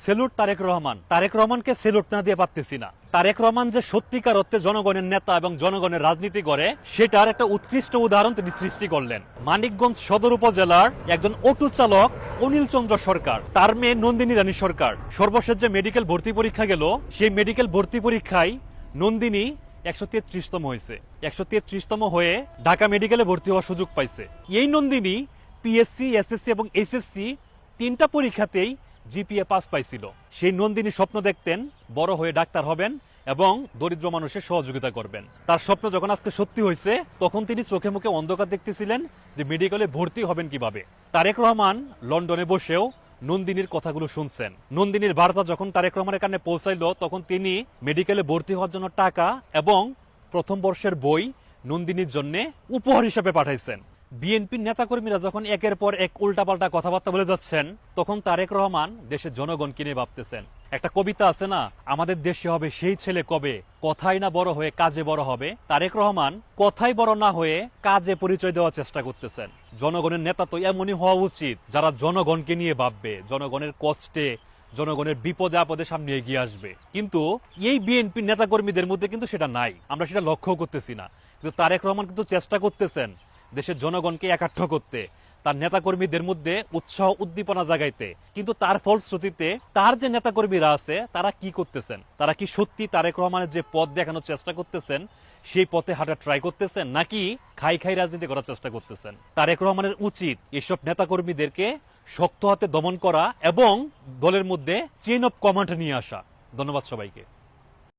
Salute Tarique Rahman. Tarique রহমানকে salute না দিয়ে পারতেছি না। তারেক রহমান যে সত্যিকার অর্থে জনগণের নেতা এবং জনগণের রাজনীতি করে সেটার একটা উৎকৃষ্ট উদাহরণ তিনি সৃষ্টি করলেন। মানিকগঞ্জ সদর উপজেলার একজন অটো চালক অনিল চন্দ্র সরকার, তার মেয়ে নন্দিনী রানী সরকার সর্বশেষ যে মেডিকেল ভর্তি পরীক্ষা গেল, সেই মেডিকেল ভর্তি পরীক্ষায় নন্দিনী 133তম হয়েছে। 133তম হয়ে ঢাকা মেডিকেলে ভর্তি হওয়ার সুযোগ পাইছে। এই নন্দিনী পিএসসি, এসএসসি এবং এইচএসসি তিনটা পরীক্ষাতেই জিপিএ 5 পাইছিল। সেই নন্দিনী স্বপ্ন দেখতেন বড় হয়ে ডাক্তার হবেন এবং দরিদ্র মানুষের সহযোগিতা করবেন। তার স্বপ্ন যখন আজকে সত্যি হয়েছে, তখন তিনি চোখে মুখে অন্ধকার দেখতেছিলেন যে মেডিকেলে ভর্তি হবেন কিভাবে। তারেক রহমান লন্ডনে বসেও নন্দিনীর কথাগুলো শুনছেন। নন্দিনীর বার্তা যখন তারেক রহমানের কানে পৌঁছাইল, তখন তিনি মেডিকেলে ভর্তি হওয়ার জন্য টাকা এবং প্রথম বর্ষের বই নন্দিনীর জন্য উপহার হিসেবে পাঠাইছেন। বিএনপির নেতাকর্মীরা যখন একের পর এক উল্টাপাল্টা কথাবার্তা বলে যাচ্ছেন, তখন তারেক রহমান দেশের জনগণকে নিয়ে ভাবতেছেন। একটা কবিতা আছে না, আমাদের দেশে হবে সেই ছেলে কবে, কথাই না বড় হয়ে কাজে বড় হবে। তারেক রহমান কথাই বড় না হয়ে কাজে পরিচয় দেওয়ার চেষ্টা করতেছেন। জনগণের নেতা তো এমনই হওয়া উচিত যারা জনগণকে নিয়ে ভাববে, জনগণের কষ্টে, জনগণের বিপদে আপদে সামনে এগিয়ে আসবে। কিন্তু এই বিএনপির নেতাকর্মীদের মধ্যে কিন্তু সেটা নাই, আমরা সেটা লক্ষ্য করতেছি না। কিন্তু তারেক রহমান কিন্তু চেষ্টা করতেছেন দেশের জনগণকে একাত্ম করতে, তার নেতাকর্মীদের মধ্যে উৎসাহ উদ্দীপনা জাগাইতে। কিন্তু তার ফলশ্রুতিতে তার যে নেতাকর্মীরা আছে তারা কি করতেছেন? তারা কি সত্যি তারেক রহমানের যে পথ দেখানোর চেষ্টা করতেছেন সেই পথে হাঁটা ট্রাই করতেছেন, নাকি খাই খাই রাজনীতি করার চেষ্টা করতেছেন? তারেক রহমানের উচিত এসব নেতাকর্মীদেরকে শক্ত হাতে দমন করা এবং দলের মধ্যে চেইন অফ কমান্ড নিয়ে আসা। ধন্যবাদ সবাইকে।